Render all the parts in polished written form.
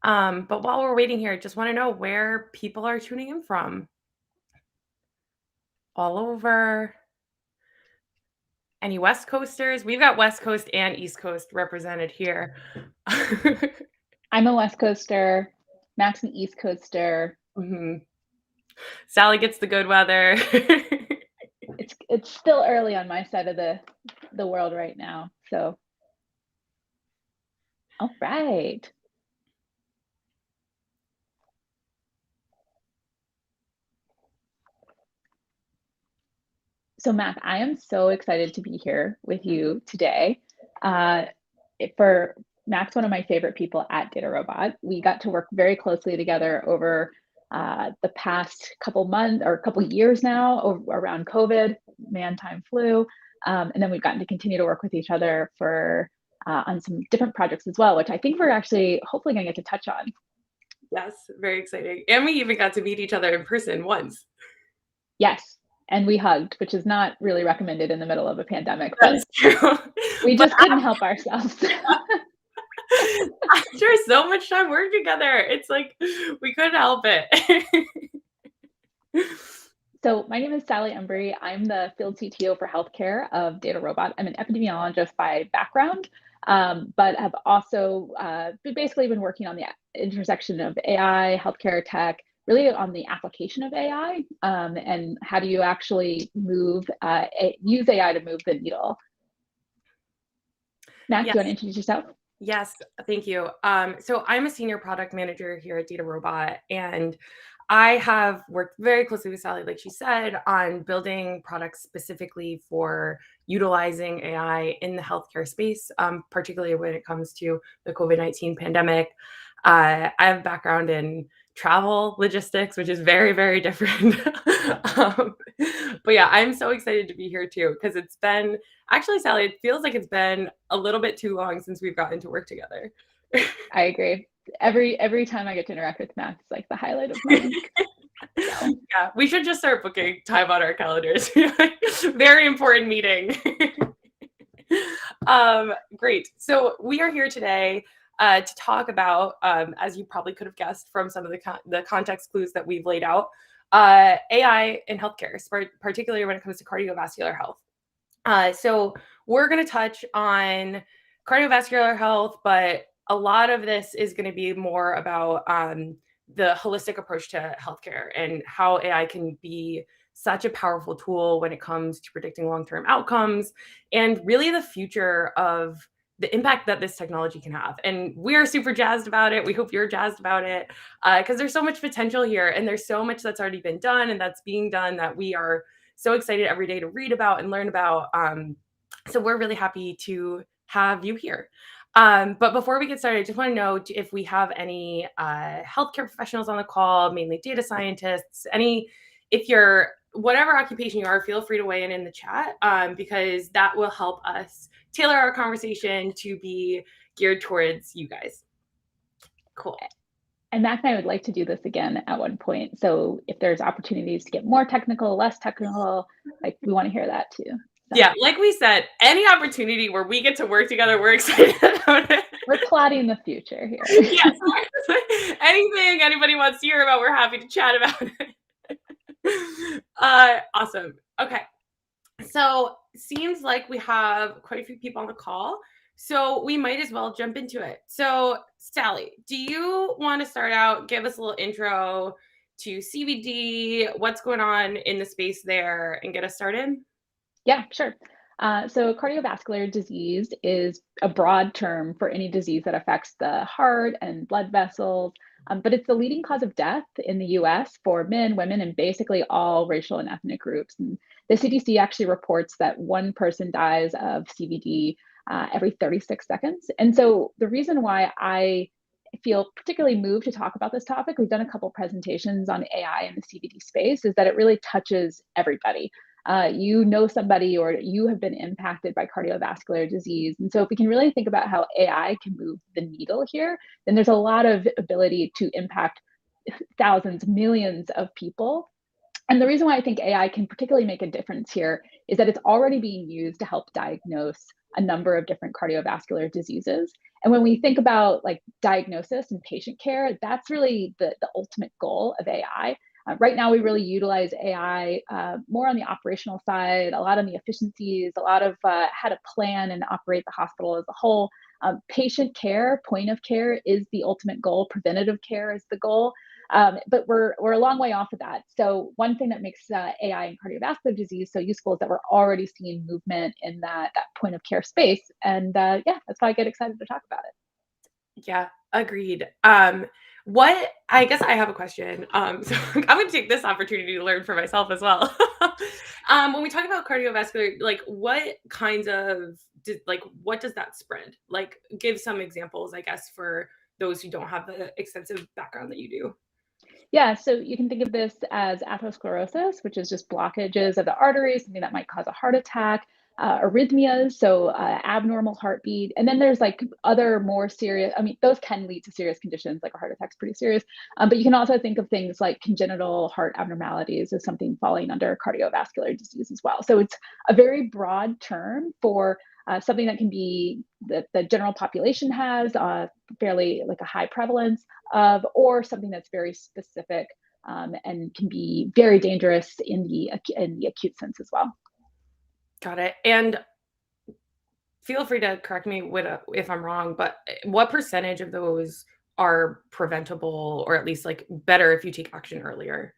But while we're waiting here, just want to know where people are tuning in from. All over. Any West Coasters? We've got West Coast and East Coast represented here. I'm a West Coaster. Matt's an East Coaster. Sally gets the good weather. It's still early on my side of the world right now. So, all right. So, Matt, I am so excited to be here with you today. For Matt's one of my favorite people at DataRobot. We got to work very closely together over the past couple months or couple years now around COVID, man, time flew. And then we've gotten to continue to work with each other for on some different projects as well, which I think we're actually hopefully going to get to touch on. Yes, very exciting. And we even got to meet each other in person once. Yes. And we hugged, which is not really recommended in the middle of a pandemic, but that's true. We just couldn't help ourselves. After so much time working together, it's like we couldn't help it. So my name is Sally Embry. I'm the field CTO for healthcare of DataRobot. I'm an epidemiologist by background, but have also basically been working on the intersection of AI, healthcare tech, really on the application of AI, and how do you actually use AI to move the needle. Matt, Yes. do you want to introduce yourself? Yes, thank you. So I'm a senior product manager here at DataRobot, and I have worked very closely with Sally, like she said, on building products specifically for utilizing AI in the healthcare space, particularly when it comes to the COVID-19 pandemic. I have a background in travel logistics, which is very, very different. But yeah, I'm so excited to be here too, because it's been, actually, Sally, it feels like it's been a little bit too long since we've gotten to work together. I agree. Every time I get to interact with Matt, it's like the highlight of my week. So. Yeah, we should just start booking time on our calendars. Very important meeting. Great. So we are here today to talk about, as you probably could have guessed from some of the context clues that we've laid out, AI in healthcare, particularly when it comes to cardiovascular health. So we're going to touch on cardiovascular health, but a lot of this is going to be more about the holistic approach to healthcare and how AI can be such a powerful tool when it comes to predicting long-term outcomes and really the future of the impact that this technology can have. And we're super jazzed about it. We hope you're jazzed about it because there's so much potential here and there's so much that's already been done and that's being done that we are so excited every day to read about and learn about. So we're really happy to have you here. But before we get started, I just want to know if we have any healthcare professionals on the call, mainly data scientists, if you're whatever occupation you are, feel free to weigh in the chat because that will help us tailor our conversation to be geared towards you guys. Cool. And Matt and I would like to do this again at one point. So if there's opportunities to get more technical, less technical, like we want to hear that too. So. Yeah, like we said, any opportunity where we get to work together, we're excited about it. We're plotting the future here. Yes. Anything anybody wants to hear about, we're happy to chat about it. Awesome. Okay. So seems like we have quite a few people on the call. So we might as well jump into it. So Sally, do you want to start out, give us a little intro to CVD, what's going on in the space there, and get us started? Yeah, sure. So cardiovascular disease is a broad term for any disease that affects the heart and blood vessels, but it's the leading cause of death in the US for men, women, and basically all racial and ethnic groups. And the CDC actually reports that one person dies of CVD every 36 seconds. And so the reason why I feel particularly moved to talk about this topic, we've done a couple presentations on AI in the CVD space, is that it really touches everybody. You know somebody or you have been impacted by cardiovascular disease. And so if we can really think about how AI can move the needle here, then there's a lot of ability to impact thousands, millions of people. And the reason why I think AI can particularly make a difference here is that it's already being used to help diagnose a number of different cardiovascular diseases. And when we think about like diagnosis and patient care, that's really the ultimate goal of AI. Right now, we really utilize AI more on the operational side, a lot on the efficiencies, a lot of how to plan and operate the hospital as a whole. Patient care, point of care is the ultimate goal. Preventative care is the goal. But we're a long way off of that. So one thing that makes AI in cardiovascular disease so useful is that we're already seeing movement in that point of care space. And yeah, that's why I get excited to talk about it. Yeah, agreed. What I guess I have a question. So I'm going to take this opportunity to learn for myself as well. When we talk about cardiovascular, like what kinds of like what does that spread? Like, give some examples, I guess, for those who don't have the extensive background that you do. Yeah, so you can think of this as atherosclerosis, which is just blockages of the arteries, something that might cause a heart attack, arrhythmias, so abnormal heartbeat. And then there's like other more serious, I mean, those can lead to serious conditions, like a heart attack's pretty serious. But you can also think of things like congenital heart abnormalities as something falling under cardiovascular disease as well. So it's a very broad term for something that can be that the general population has fairly like a high prevalence of, or something that's very specific and can be very dangerous in the acute sense as well. Got it. And feel free to correct me if I'm wrong, but what percentage of those are preventable, or at least like better if you take action earlier?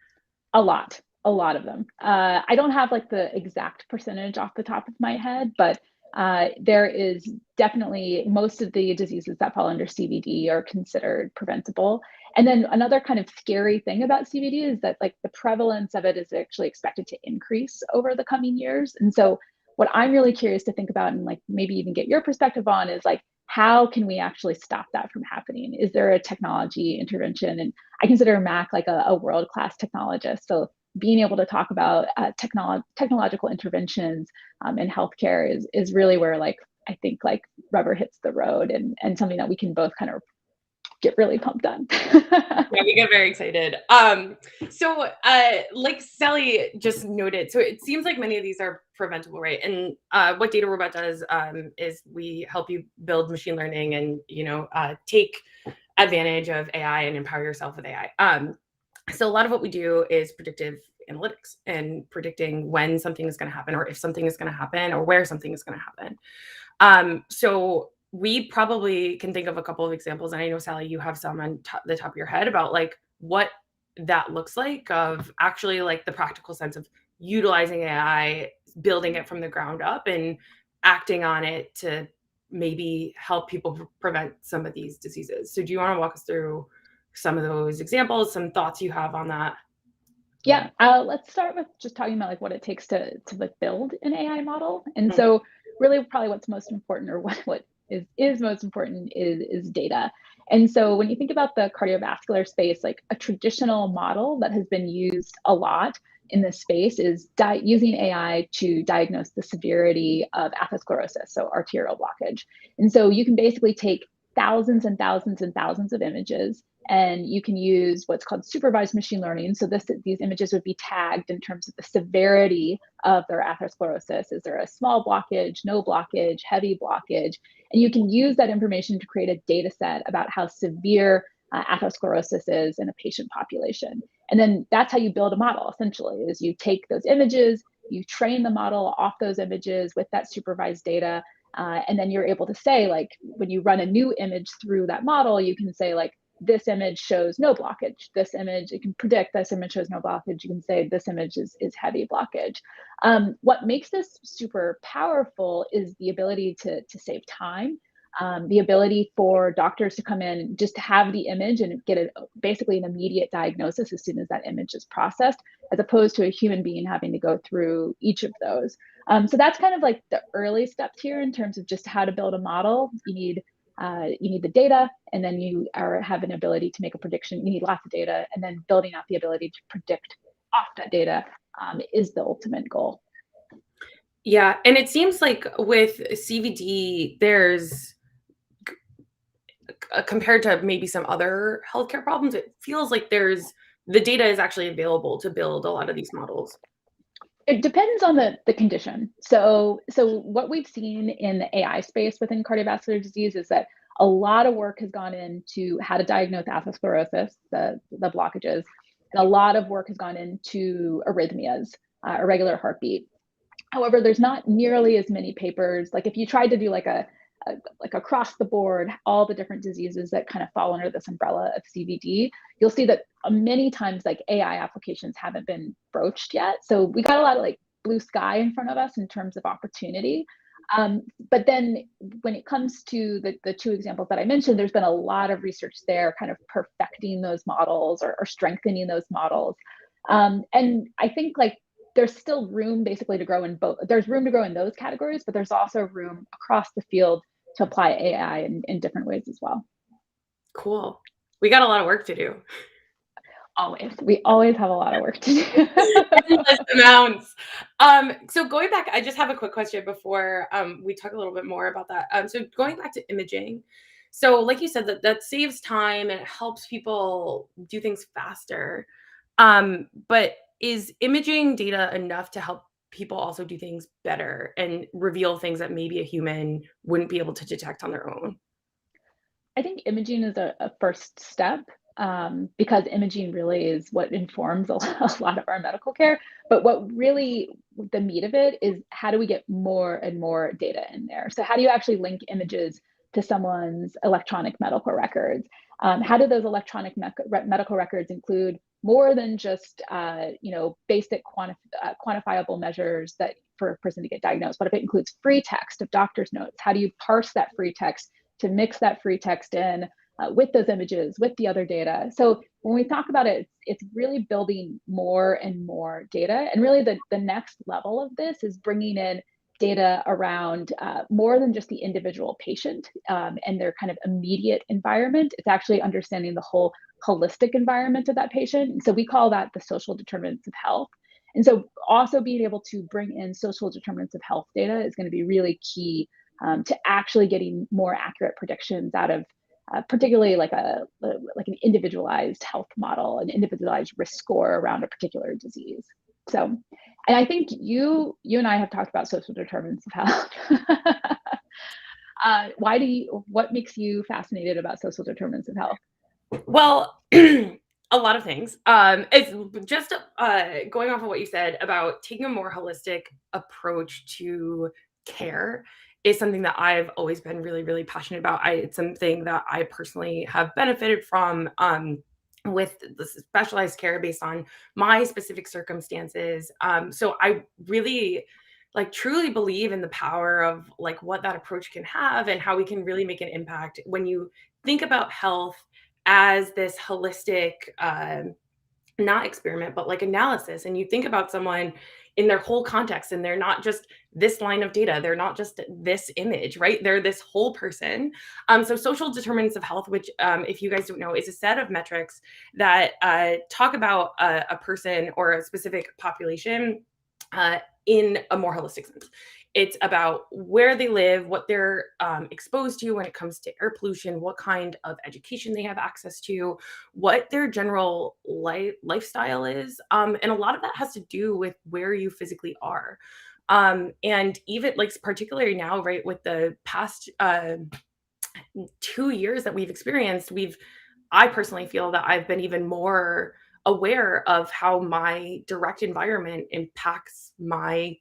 A lot of them. I don't have like the exact percentage off the top of my head, but there is definitely most of the diseases that fall under CVD are considered preventable. And then another kind of scary thing about CVD is that like the prevalence of it is actually expected to increase over the coming years. And so what I'm really curious to think about and like maybe even get your perspective on is like how can we actually stop that from happening? Is there a technology intervention? And I consider Mac like a world-class technologist. So being able to talk about technological interventions in healthcare is really where like I think like rubber hits the road and something that we can both kind of get really pumped on. Yeah, we get very excited. So like Sally just noted, so it seems like many of these are preventable, right? And what DataRobot does is we help you build machine learning and take advantage of AI and empower yourself with AI. So a lot of what we do is predictive analytics and predicting when something is going to happen, or if something is going to happen, or where something is going to happen. So we probably can think of a couple of examples, and I know Sally, you have some on the top of your head about like what that looks like of actually like the practical sense of utilizing AI, building it from the ground up, and acting on it to maybe help people prevent some of these diseases. So do you want to walk us through some of those examples, some thoughts you have on that? Yeah, let's start with just talking about like what it takes to like build an AI model. And Mhm. so really probably what's most important or what is most important is data. And so when you think about the cardiovascular space, like a traditional model that has been used a lot in this space is using AI to diagnose the severity of atherosclerosis, so arterial blockage. And so you can basically take thousands and thousands and thousands of images and you can use what's called supervised machine learning. So these images would be tagged in terms of the severity of their atherosclerosis. Is there a small blockage, no blockage, heavy blockage? And you can use that information to create a data set about how severe atherosclerosis is in a patient population. And then that's how you build a model, essentially, is you take those images, you train the model off those images with that supervised data, and then you're able to say, like, when you run a new image through that model, you can say, like, this image shows no blockage. This image, it can predict this image shows no blockage. You can say this image is heavy blockage. What makes this super powerful is the ability to save time, the ability for doctors to come in and just have the image and get basically an immediate diagnosis as soon as that image is processed, as opposed to a human being having to go through each of those. So that's kind of like the early steps here in terms of just how to build a model. You need the data, and then you have an ability to make a prediction. You need lots of data, and then building out the ability to predict off that data is the ultimate goal. Yeah, and it seems like with CVD, there's compared to maybe some other healthcare problems, it feels like there's the data is actually available to build a lot of these models. It depends on the condition. So what we've seen in the AI space within cardiovascular disease is that a lot of work has gone into how to diagnose atherosclerosis, the blockages, and a lot of work has gone into arrhythmias, irregular heartbeat. However, there's not nearly as many papers. Like if you tried to do like across the board, all the different diseases that kind of fall under this umbrella of CVD, you'll see that many times like AI applications haven't been broached yet. So we got a lot of like blue sky in front of us in terms of opportunity. But then when it comes to the two examples that I mentioned, there's been a lot of research there kind of perfecting those models or strengthening those models. And I think like there's still room basically to grow in both. There's room to grow in those categories, but there's also room across the field to apply AI in different ways as well. Cool. We got a lot of work to do. Always. We always have a lot of work to do. Endless amounts. So going back, I just have a quick question before we talk a little bit more about that. So going back to imaging. So like you said, that saves time and it helps people do things faster. But is imaging data enough to help people also do things better and reveal things that maybe a human wouldn't be able to detect on their own? I think imaging is a first step, because imaging really is what informs a lot of our medical care. But what really the meat of it is how do we get more and more data in there? So how do you actually link images to someone's electronic medical records? How do those electronic medical records include more than just basic quantifiable measures that for a person to get diagnosed? But if it includes free text of doctor's notes, how do you parse that free text to mix that free text in with those images, with the other data? So when we talk about it, it's really building more and more data. And really the next level of this is bringing in data around more than just the individual patient and their kind of immediate environment. It's actually understanding the whole holistic environment of that patient. And so we call that the social determinants of health. And so also being able to bring in social determinants of health data is going to be really key to actually getting more accurate predictions out of particularly like an individualized health model, an individualized risk score around a particular disease. So, and I think you and I have talked about social determinants of health. What makes you fascinated about social determinants of health? Well, a lot of things. It's just going off of what you said about taking a more holistic approach to care is something that I've always been really, really passionate about. It's something that I personally have benefited from with the specialized care based on my specific circumstances. So I really like truly believe in the power of like what that approach can have and how we can really make an impact when you think about health as this holistic not experiment but like analysis, and you think about someone in their whole context and they're not just this line of data, they're not just this image, right? They're this whole person. So social determinants of health, which if you guys don't know, is a set of metrics that talk about a person or a specific population uh, in a more holistic sense. It's about where they live, what they're exposed to when it comes to air pollution, what kind of education they have access to, what their general lifestyle is. And a lot of that has to do with where you physically are. And even like, particularly now, right, with the past 2 years that we've experienced, I personally feel that I've been even more aware of how my direct environment impacts my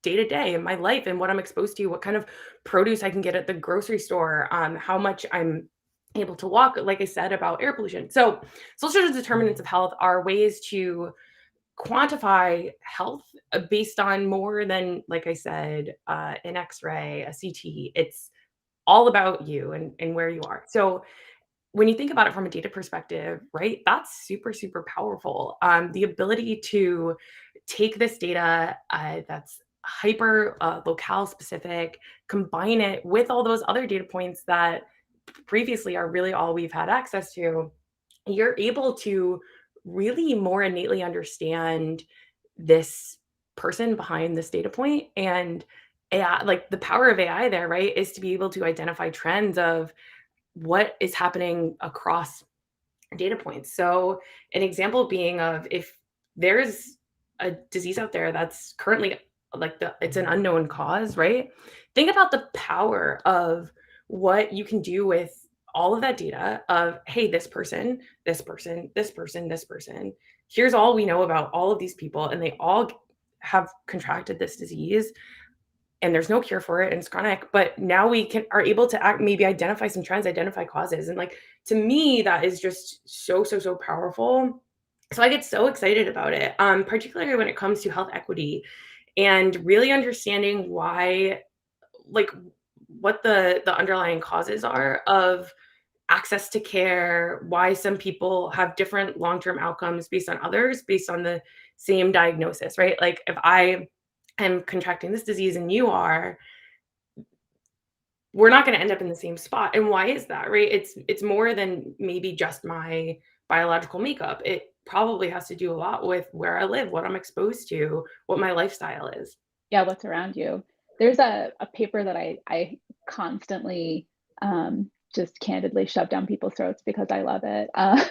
day to day in my life and what I'm exposed to, what kind of produce I can get at the grocery store, how much I'm able to walk, like I said about air pollution. So, social determinants of health are ways to quantify health based on more than, like I said, an X ray, a CT. It's all about you and where you are. So, when you think about it from a data perspective, right, that's super, super powerful. The ability to take this data that's hyper locale specific, combine it with all those other data points that previously are really all we've had access to, you're able to really more innately understand this person behind this data point. And AI, like the power of AI there, right, is to be able to identify trends of what is happening across data points. So an example being of if there's a disease out there that's currently like it's an unknown cause, right? Think about the power of what you can do with all of that data of, hey, this person, this person, this person, this person. Here's all we know about all of these people, and they all have contracted this disease, and there's no cure for it, and it's chronic. But now we are able to maybe identify some trends, identify causes, and like to me, that is just so powerful. So I get so excited about it, particularly when it comes to health equity and really understanding why, like, what the underlying causes are of access to care, why some people have different long-term outcomes based on others, based on the same diagnosis, right? Like if I am contracting this disease and you are, we're not going to end up in the same spot. And why is that, right? It's more than maybe just my biological makeup. It probably has to do a lot with where I live, what I'm exposed to, what my lifestyle is. Yeah, what's around you. There's a paper that I constantly just candidly shove down people's throats because I love it. That's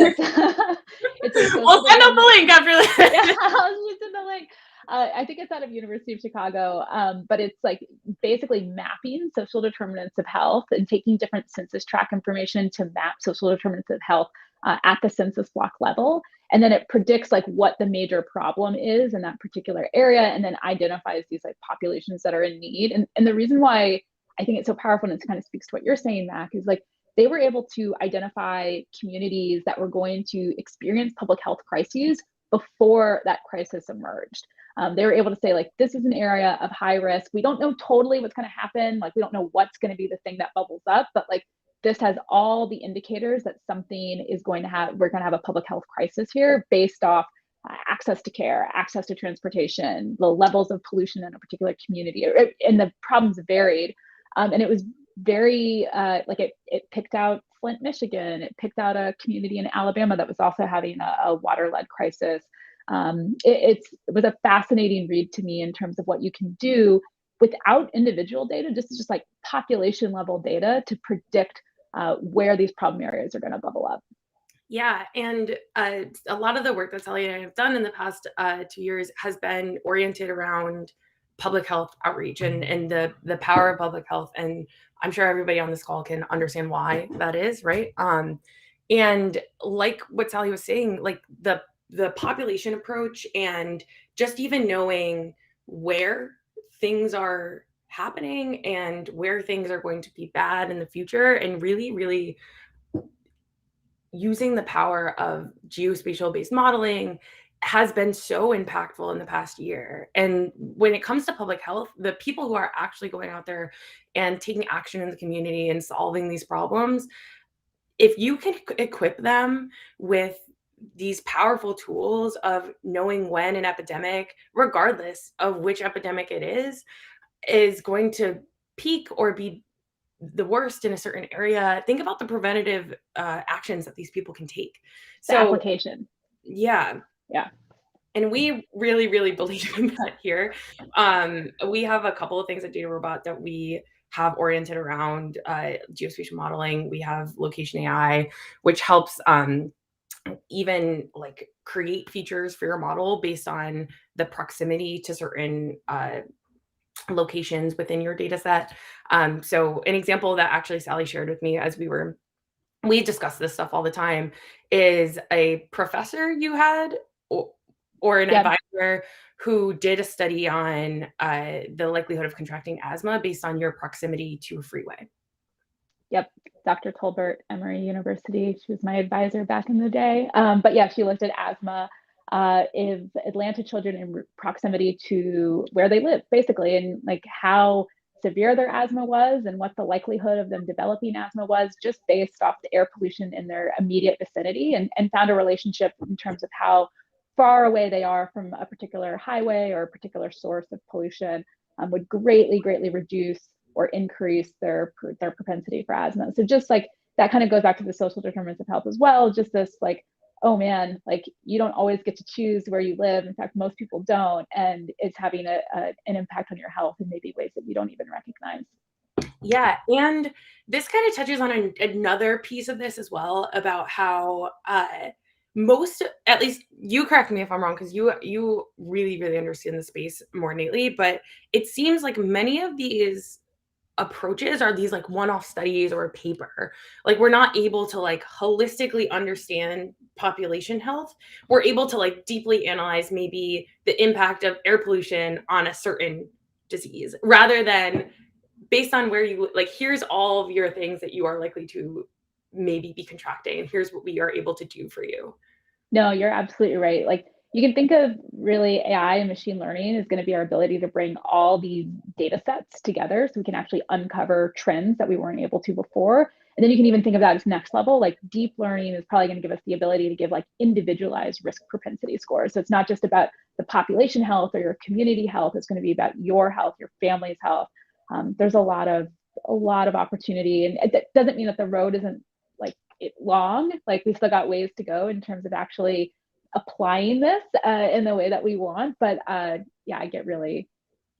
it's a We'll social send up the determinant. link after Yeah, this. I'll just send the link. I think it's out of University of Chicago, but it's like basically mapping social determinants of health and taking different census tract information to map social determinants of health at the census block level. And then it predicts like what the major problem is in that particular area, and then identifies these like populations that are in need. And the reason why I think it's so powerful, and it kind of speaks to what you're saying, Mac, is like they were able to identify communities that were going to experience public health crises before that crisis emerged. They were able to say, like, this is an area of high risk. We don't know totally what's going to happen. Like, we don't know what's going to be the thing that bubbles up, but like, this has all the indicators that something is going to have, we're going to have a public health crisis here based off access to care, access to transportation, the levels of pollution in a particular community, and the problems varied. And it was very, like it picked out Flint, Michigan. It picked out a community in Alabama that was also having a water-led crisis. It was a fascinating read to me in terms of what you can do without individual data, just like population level data to predict where these problem areas are going to bubble up. Yeah, and a lot of the work that Sally and I have done in the past 2 years has been oriented around public health outreach and the power of public health. And I'm sure everybody on this call can understand why that is, right? And like what Sally was saying, like the population approach and just even knowing where things are happening and where things are going to be bad in the future, and really using the power of geospatial based modeling has been so impactful in the past year. And when it comes to public health, the people who are actually going out there and taking action in the community and solving these problems, if you can equip them with these powerful tools of knowing when an epidemic, regardless of which epidemic it is going to peak or be the worst in a certain area, think about the preventative actions that these people can take. The So application. yeah, Yeah. and we really believe in that here. We have a couple of things at DataRobot that we have oriented around geospatial modeling. We have location AI, which helps even like create features for your model based on the proximity to certain locations within your data set. So an example that actually Sally shared with me as we discuss this stuff all the time is a professor you had or an advisor who did a study on the likelihood of contracting asthma based on your proximity to a freeway. Yep. Dr. Tolbert, Emory University. She was my advisor back in the day. But yeah, she looked at asthma if Atlanta children in proximity to where they live, basically, and like how severe their asthma was and what the likelihood of them developing asthma was just based off the air pollution in their immediate vicinity, and found a relationship in terms of how far away they are from a particular highway or a particular source of pollution would greatly reduce or increase their propensity for asthma. So just like that kind of goes back to the social determinants of health as well. Just this like, oh man, like you don't always get to choose where you live. In fact, most people don't, and it's having an impact on your health in maybe ways that you don't even recognize. Yeah, and this kind of touches on another piece of this as well about how most, at least you correct me if I'm wrong, because you really, really understand the space more innately, but it seems like many of these approaches are these like one-off studies or a paper. Like we're not able to like holistically understand population health. We're able to like deeply analyze maybe the impact of air pollution on a certain disease rather than based on where you like here's all of your things that you are likely to maybe be contracting and here's what we are able to do for you. No, you're absolutely right. Like you can think of really AI and machine learning is going to be our ability to bring all these data sets together so we can actually uncover trends that we weren't able to before. And then you can even think of that as next level. Like deep learning is probably going to give us the ability to give like individualized risk propensity scores. So it's not just about the population health or your community health. It's going to be about your health, your family's health. There's a lot of opportunity, and it doesn't mean that the road isn't like long. Like we still got ways to go in terms of actually applying this in the way that we want. But yeah, I get really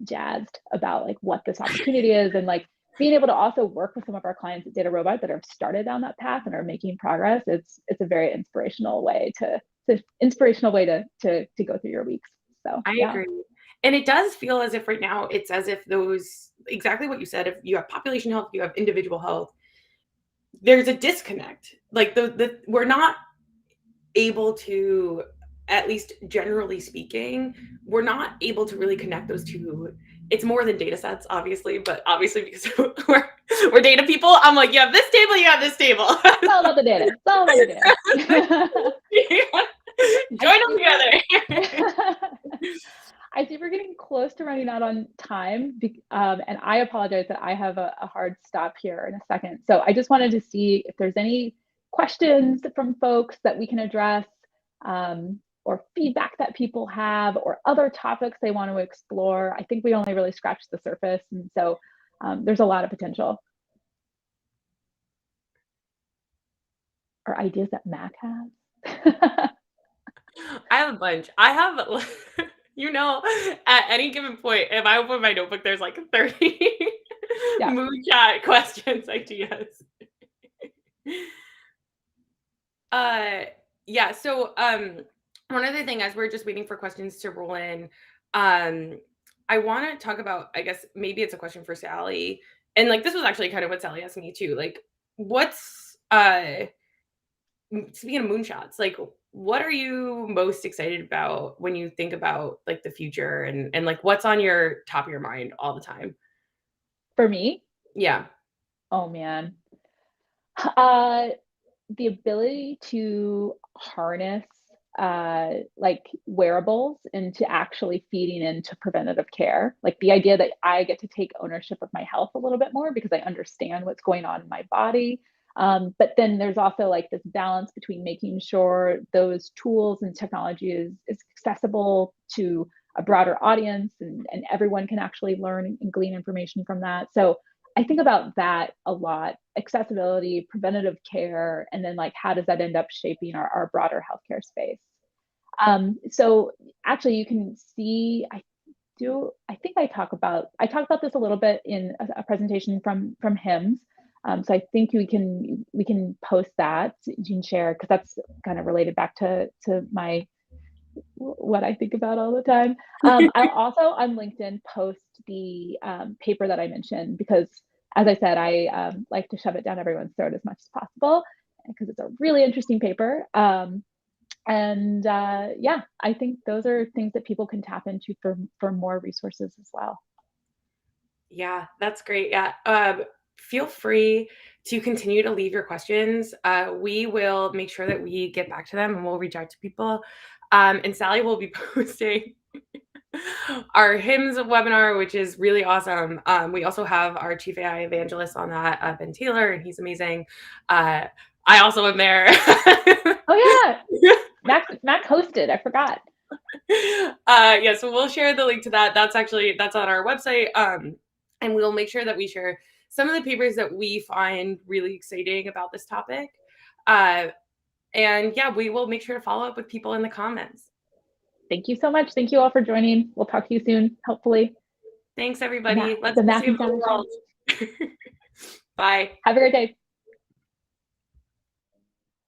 jazzed about like what this opportunity is, and like being able to also work with some of our clients at DataRobot that have started down that path and are making progress. It's a very inspirational way to go through your weeks. So I yeah. agree. And it does feel as if right now it's as if those exactly what you said, if you have population health, you have individual health, there's a disconnect. Like the we're not able to, at least generally speaking, we're not able to really connect those two. It's more than data sets, obviously, but obviously because we're data people, I'm like, you have this table, you have this table. It's all about the data. It's all about the data. Join them together. I think we're getting close to running out on time, and I apologize that I have a hard stop here in a second. So I just wanted to see if there's any questions from folks that we can address, or feedback that people have, or other topics they want to explore. I think we only really scratched the surface, and so there's a lot of potential. Or ideas that Mac has. I have a bunch. I have, at any given point, if I open my notebook, there's like 30 Yeah. moonshot questions, ideas. Yeah. So, one other thing, as we're just waiting for questions to roll in, I want to talk about, I guess maybe it's a question for Sally. And like, this was actually kind of what Sally asked me too. Like, speaking of moonshots, like, what are you most excited about when you think about like the future and like what's on your top of your mind all the time? For me, Yeah. oh man. Uh, the ability to harness like wearables into actually feeding into preventative care. Like the idea that I get to take ownership of my health a little bit more because I understand what's going on in my body. But then there's also like this balance between making sure those tools and technology is accessible to a broader audience, and everyone can actually learn and glean information from that. So I think about that a lot: accessibility, preventative care, and then like how does that end up shaping our broader healthcare space? So actually, you can see I think I talk about this a little bit in a presentation from HIMSS. So I think we can post that. You can share because that's kind of related back to my what I think about all the time. I'll also on LinkedIn post the paper that I mentioned because, as I said, I like to shove it down everyone's throat as much as possible because it's a really interesting paper. And yeah, I think those are things that people can tap into for more resources as well. Yeah, that's great. Yeah. Feel free to continue to leave your questions. We will make sure that we get back to them and we'll reach out to people. And Sally will be posting our HIMSS webinar, which is really awesome. We also have our chief AI evangelist on that, Ben Taylor, and he's amazing. I also am there. Oh yeah, Mac hosted. I forgot. Yeah, so we'll share the link to that. That's on our website. And we'll make sure that we share some of the papers that we find really exciting about this topic. And yeah, we will make sure to follow up with people in the comments. Thank you so much. Thank you all for joining. We'll talk to you soon, hopefully. Thanks, everybody. Let's The Mac save and the Sally world. Bye. Have a great day.